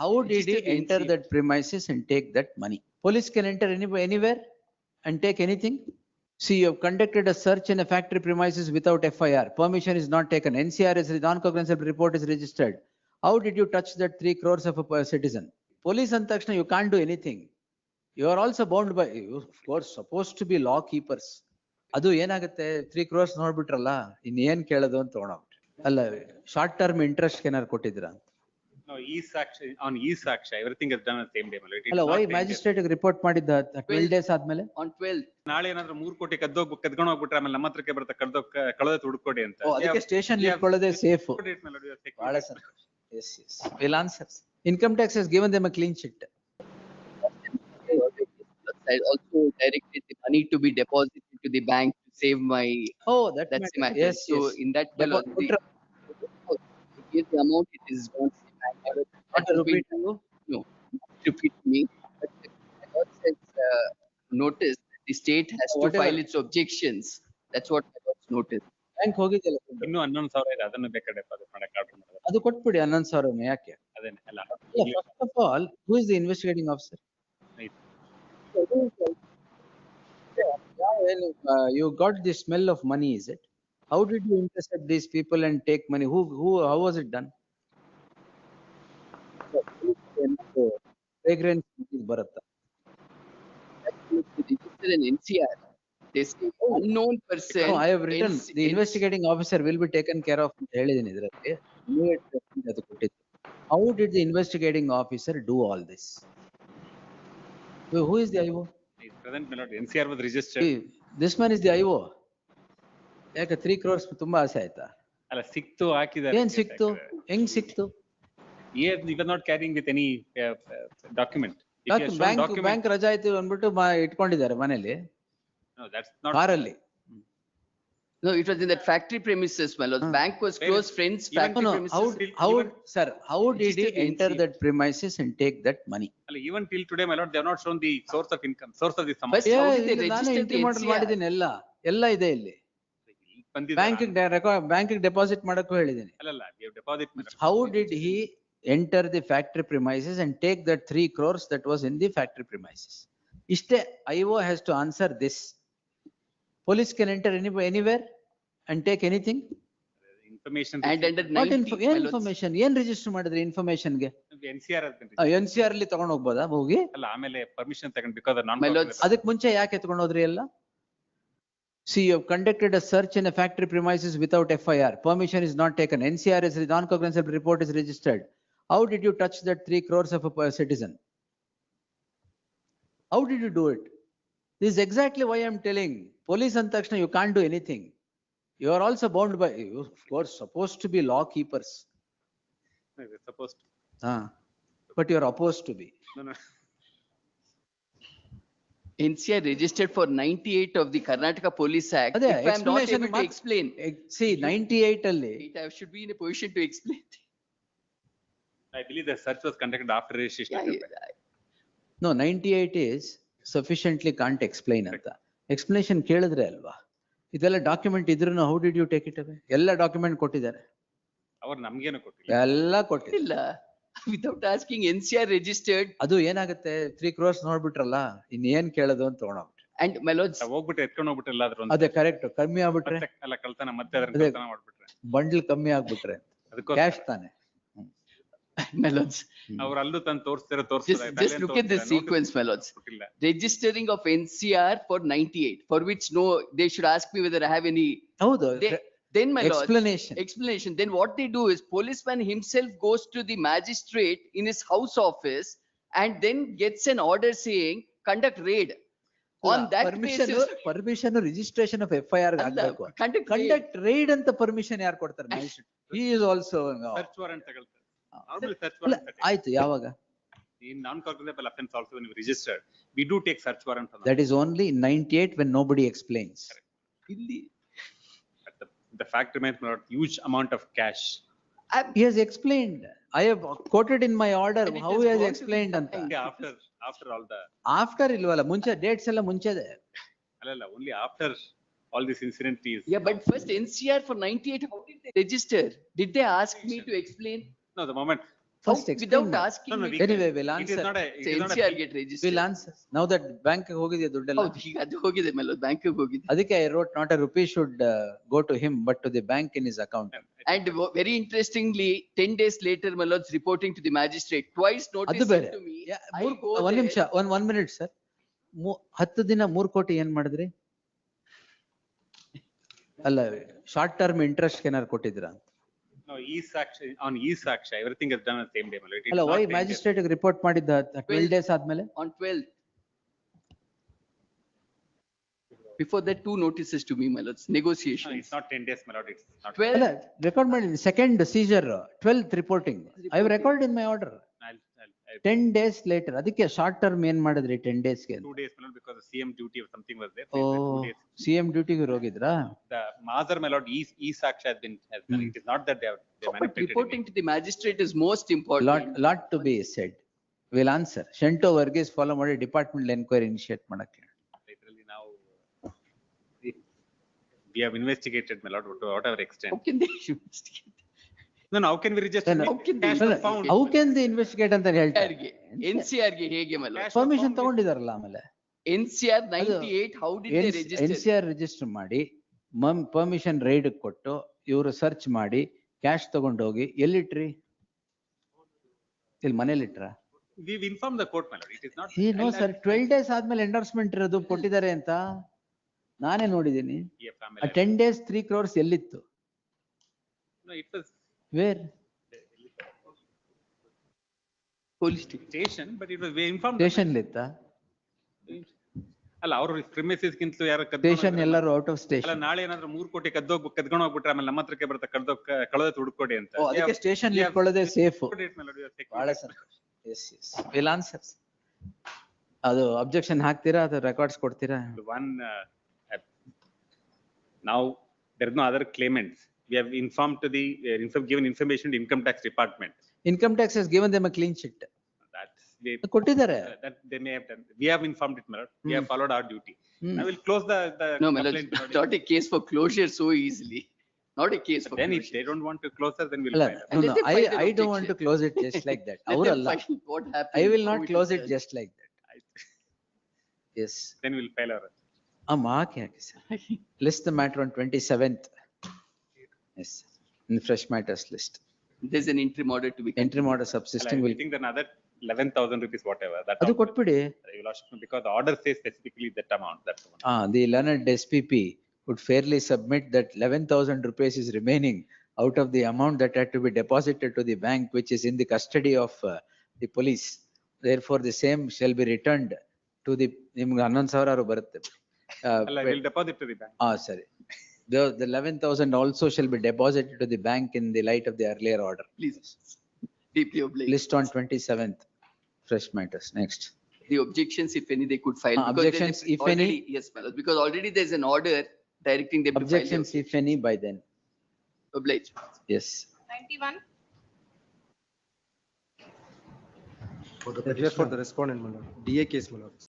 how did he registered the enter NCR. that premises and take that money? Police can enter anywhere and take anything. See, you have conducted a search in a factory premises without FIR. Permission is not taken. NCR is non-cognizable report is registered. How did you touch that 3 crores of a citizen? Police and takshana you can't do anything. You are also bound by, you of course, supposed to be law keepers. ಅದು ಏನಾಗುತ್ತೆ 3 crores ನೋಡ್ಬಿಟ್ರಲ್ಲ ಇನ್ನೇನ್ ಕೇಳೋದು ಅಂತ ತಗೊಂಡೋಗ್ಬಿಟ್ರೆ ಅಲ್ಲ short term interest ಏನಾರು ಕೊಟ್ಟಿದ್ರ ಅಂತ. No, on e-Saksha, everything is done on the same day. ಅಲ್ಲ ವೈ ಮ್ಯಾಜಿಸ್ಟ್ರೇಟ್ ರಿಪೋರ್ಟ್ ಮಾಡಿದ್ದ 12 days ಆದ್ಮೇಲೆ On 12th. ನಾಳೆ ಏನಾದ್ರು 3 ಕೋಟಿ ಕದ್ಕೊಂಡು ಹೋಗ್ಬಿಟ್ರೆ ಆಮೇಲೆ ನಮ್ಮ ಹತ್ರಕ್ಕೆ ಬರುತ್ತೆ ಕಳೆದ ಹುಡುಕೊಡಿ ಅಂತ. ಅದಕ್ಕೆ ಸ್ಟೇಷನ್ ಇಟ್ಕೊಳ್ಳೋದೇ ಸೇಫ್. ಬಹಳ ಸಂತೋಷ. Yes, yes. Will answer. Income tax has given them a clean sheet. I also directed the money to be deposited to the bank to save my. Oh, That's the matter. Yes, So yes. in that Depo- if the amount it is gone to the bank. Not a rupee to you? No, repeat me. But the Lord says, notice that the state has to Whatever. file its objections. That's what the Lord's notice. Bank ಹೋಗಿದ್ದಲ್ಲ ಇನ್ನು 11,000 ಇದೆ, ಅದನ್ನು ಬೇಕಾದ್ರೆ deposit ಮಾಡಕ್ಕೆ order ಮಾಡೋದು. ಅದು ಕೊಟ್ಬಿಡಿ 11,000 ಯಾಕೆ? ಅದೇನೆ ಅಲ್ಲ. First of all, who is the investigating officer? You got the smell of money, is it? How did you intercept these people and take money? How was it done? Fragrance ಬರುತ್ತಾ? Register an NCR. They say unknown person. No, I have written the investigating officer will be taken care of ಅಂತ ಹೇಳಿದೀನಿ ಇದರಲ್ಲಿ. ಅದು ಕೊಟ್ಟಿದ್ದು. How did the investigating officer do all this? Who is the IO? Present my lord, NCR was registered. This man is the IO. ಯಾಕೆ 3 crores ತುಂಬಾ ಆಸೆ ಆಯ್ತಾ? ಅಲ್ಲ ಸಿಕ್ತು ಹಾಕಿದ್ದಾರೆ. ಏನ್ ಸಿಕ್ತು? ಹೆಂಗ್ ಸಿಕ್ತು? He was not carrying with any document. If he has shown document. Bank ರಜಾ ಆಯ್ತು ಅಂದ್ಬಿಟ್ಟು ಇಟ್ಕೊಂಡಿದ್ದಾರೆ ಮನೇಲಿ. No, that's not. ಕಾರಲ್ಲಿ. No, it was in that factory premises, my lord. Bank was close friends. Factory No, premises. how did he enter that premises and take that money? ಅಲ್ಲ even till today my lord they have not shown the source of income, source of the sum. First, how did they register the entry NCR? ಮಾಡಿದ್ದೀನಿ ಎಲ್ಲ ಇದೆ ಇಲ್ಲಿ. Bank deposit ಮಾಡಕ್ಕೂ ಹೇಳಿದ್ದೀನಿ. ಅಲ್ಲ we have deposit. How did he enter the factory premises and take that 3 crores that was in the factory premises? Ishte IO has to answer this. Police can enter anywhere and take anything. Information. And under What 90, my lords. information? ಏನ್ register ಮಾಡಿದ್ರಿ information ಗೆ? NCR has been registered. NCR ಅಲ್ಲಿ ತಗೊಂಡ್ ಹೋಗ್ಬೋದಾ ಹೋಗಿ? ಅಲ್ಲ ಆಮೇಲೆ permission ತಗೊಂಡು because of My lords. ಅದಕ್ಕೆ ಮುಂಚೆ ಯಾಕೆ ಎತ್ಕೊಂಡು ಹೋದ್ರಿ ಎಲ್ಲ? See, you have conducted a search in a factory premises without FIR. Permission is not taken. NCR is non-cognizable report is registered. How did you touch that 3 crores of a citizen? How did you do it? This is exactly why I am telling. Police and takshana you can't do anything. You are also bound by, you of course, supposed to be law keepers. We're supposed to. But you are opposed to be. No. NCR registered for 98 of the Karnataka Police Act. ಅದೇ, If I am not explanation able to explain, See, 98 ಅಲ್ಲಿ. I should be in a position to explain. I believe the search was conducted after registration. Yeah, No, 98 is sufficiently can't explain ಅಂತ. Explanation ಕೇಳಿದ್ರೆ ಅಲ್ವಾ? ಇದೆಲ್ಲ document ಇದ್ರೂ how did you take it away? ಎಲ್ಲ document ಕೊಟ್ಟಿದ್ದಾರೆ. ಅವ್ರು ನಮ್ಗೇನು ಕೊಟ್ಟಿಲ್ಲ. ಎಲ್ಲ ಕೊಟ್ಟಿದ್ದಾರೆ. ಇಲ್ಲ. Without asking, NCR registered. ಅದು ಏನಾಗುತ್ತೆ 3 crores ನೋಡ್ಬಿಟ್ರಲ್ಲ ಇನ್ನೇನ್ ಕೇಳೋದು ಅಂತ ತಗೊಂಡೋಗ್ಬಿಟ್ರೆ. And my lords. ಹೋಗ್ಬಿಟ್ಟು ಎತ್ಕೊಂಡು ಹೋಗ್ಬಿಟ್ಟು ಎಲ್ಲಾದ್ರೂ ಅದೇ ಕರೆಕ್ಟ್ ಕಮ್ಮಿ ಆಗ್ಬಿಟ್ರೆ ಅಲ್ಲ ಕಳ್ತನ ಮತ್ತೆ ಅದನ್ನ ಅದೇ. ಕಳ್ತನ ಮಾಡ್ಬಿಟ್ರೆ ಬಂಡಲ್ ಕಮ್ಮಿ ಆಗ್ಬಿಟ್ರೆ ಕ್ಯಾಶ್ ತಾನೆ. My lords. ಅವ್ರು ಅಲ್ಲೂ ತಂದು ತೋರಿಸ್ತಾರೆ Just look at the sequence, my lords. Registering of NCR for 98, for which they should ask me whether I have any. ಹೌದು. Then my lords. Explanation. Then what they do is policeman himself goes to the magistrate in his house office and then gets an order saying conduct raid. On that basis. Permission registration of FIR ಆಗ್ಬೇಕು. Conduct raid ಅಂತ permission ಯಾರು ಕೊಡ್ತಾರೆ? He is also. Search warrant ತಗೊಳ್ತಾರೆ. Normally search warrant. ಆಯ್ತು ಯಾವಾಗ? In non-cognizable offense also when we registered, we do take search warrant for that. That is only 98 when nobody explains. The fact remains not huge amount of cash. He has explained. I have quoted in my order how he has explained ಅಂತ. After all the. After ಇಲ್ವಲ್ಲ ಮುಂಚೆ dates ಎಲ್ಲ ಮುಂಚೆದೆ. ಅಲ್ಲ only after all this incident is. Yeah, but first NCR for 98, how did they register? Did they ask me to explain? No, the moment First How- explain. Without asking. No, no, me, we can- Anyway, we'll It is answer. not a, it say is not a. NCR get registered. We'll answer. Now that bank ಹೋಗಿದೆ ದುಡ್ಡೆಲ್ಲ. ಹೌದು, ಈಗ ಅದು ಹೋಗಿದೆ ಮೇಲೆ bank ಹೋಗಿದೆ. ಅದಕ್ಕೆ I wrote not a rupee should go to him, but to the bank in his account. And very interestingly, 10 days later, my lord's reporting to the magistrate, twice ಅದು noticing ಬೇರೆ. to me. Yeah, I go ಒಂದ್ there. ನಿಮಿಷ, one minute sir. 10 ದಿನ 3 ಕೋಟಿ ಏನ್ ಮಾಡಿದ್ರಿ? ಅಲ್ಲ, short term interest ಏನಾರು ಕೊಟ್ಟಿದ್ರ? No, e-Saksha, on e-Saksha, everything is done on the same day, my lord. It is ಅಲ್ಲ, not why 10 days. Magistrate report ಮಾಡಿದ್ದ 12 ಡೇಸ್ ಆದ್ಮೇಲೆ? On 12th. Before that, 2 notices to me, my lords, No, negotiations. it's not 10 days, my lord, it's not. 12, ಅಲ್ಲ, record ಮಾಡಿ second scissor 12th reporting. I have record in my order. I'll- 10 days later. ಅದಕ್ಕೆ short term ಏನ್ ಮಾಡಿದ್ರಿ 10 ಡೇಸ್ಗೆ? 2 days, my lord, because the CM duty or something was there. O, So it's 2 days. CM ಡ್ಯೂಟಿಗೆ ಹೋಗಿದ್ರಾ? The Mazar, my lord, e-Saksha has been, done. It is not that they have, they but manipulated. reporting to the magistrate is most important. Lot to be said. We'll answer. Shento Varghese follow ಮಾಡಿ department enquiry initiate ಮಾಡಕ್ಕೆ. Literally now, we have investigated, my lord, to whatever extent. How can they investigate? No, no, how can we register? No, no. How can they Cash was found. How can they investigate ಅಂತ ಹೇಳ್ತಾರೆ. NCR ಗೆ ಹೇಗೆ, my lord? Cash was permission found. ತಗೊಂಡಿದಾರಲ್ಲ ಆಮೇಲೆ. NCR 98, how did they register? NCR register ಮಾಡಿ, permission raid ಕೊಟ್ಟು, ಇವರು search ಮಾಡಿ, ಕ್ಯಾಶ್ ತಗೊಂಡೋಗಿ ಎಲ್ಲಿಟ್ರಿ? ಇಲ್ಲಿ ಮನೇಲಿಟ್ರ? We've informed the court, my lord, it is not. No sir, 12 days ಆದ್ಮೇಲೆ ಎಂಡೋರ್ಸ್ಮೆಂಟ್ ಇರೋದು ಕೊಟ್ಟಿದ್ದಾರೆ ಅಂತ ನಾನೇ ನೋಡಿದೀನಿ. Yeah, family. ಆ 10 days 3 crores ಎಲ್ಲಿತ್ತು? No, it was where? Police station. station, but it was, we informed. Station ಇತ್ತ? ಅಲ್ಲ, ಅವರು ಪ್ರಿಮಿಸಸ್ ಗಿಂತಲೂ ಯಾರು ಸ್ಟೇಷನ್ ಎಲ್ಲರೂ ಔಟ್ ಆಫ್ ಅಲ್ಲ, ಸ್ಟೇಷನ್. ನಾಳೆ ಏನಾದ್ರು 3 ಕೋಟಿ ಕದ್ಕೊಂಡು ಹೋಗ್ಬಿಟ್ರೆ ಆಮೇಲೆ ನಮ್ಮ ಹತ್ರಕ್ಕೆ ಬರುತ್ತೆ ಕಳೆದ ಹುಡುಕೊಡಿ ಅಂತ. ಅದಕ್ಕೆ ಸ್ಟೇಷನ್ Yeah. ಇಟ್ಕೊಳ್ಳೋದೇ ಸೇಫ್. Bye. ಬಹಳ ಸಂತೋಷ. Yes yes will answer. ಅದು ಅಬ್ಜೆಕ್ಷನ್ ಹಾಕ್ತೀರಾ ಅಥವಾ ರೆಕಾರ್ಡ್ಸ್ ಕೊಡ್ತೀರಾ? One, now there is no other claimants. We have informed to the, given information to income tax department. Income tax ಹಸ್ given them a clean chit. ಕೊಟ್ಟಿದ್ದಾರೆ. That they may have done. We have informed it, my lord. We have followed our duty. Hmm. I will close the No, my lord, complaint. my lord. not a case for closure so easily. Not a case for Then if closure. they don't want to close us, then we'll ಅಲ್ಲ, file. no, Let no, them file their I don't want to objection. close it just like that. Let them ಅವರಲ್ಲ. find what happened. I will how not it close was it done. just like that. Yes. Then we'll file our. Hockey sir. List the matter on 27th. Yes, in the fresh matters list. There's an interim order to be. Interim order I subsisting will, think another 11,000 rupees, whatever. That ಅದು also- ಕೊಟ್ಬಿಡಿ. Your Lordship, because the order says specifically that amount, that's the one. The learned SPP would fairly submit that 11,000 rupees is remaining out of the amount that had to be deposited to the bank, which is in the custody of the police. Therefore, the same shall be returned to the, ನಿಮ್ಗೆ 11,000 ಬರುತ್ತೆ. Well, I will deposit to the bank. ಸರಿ. The 11,000 also shall be deposited to the bank in the light of the earlier order. Please, deeply obliged. List on 27th, fresh matters. Next. The objections, if any, they could file. because they- objections, if any? already- Yes, my lord, because already there's an order directing them to file. the Objections, if any, by then. Obliged. Yes. 91. For the respondent, my lord. DA case, my lord.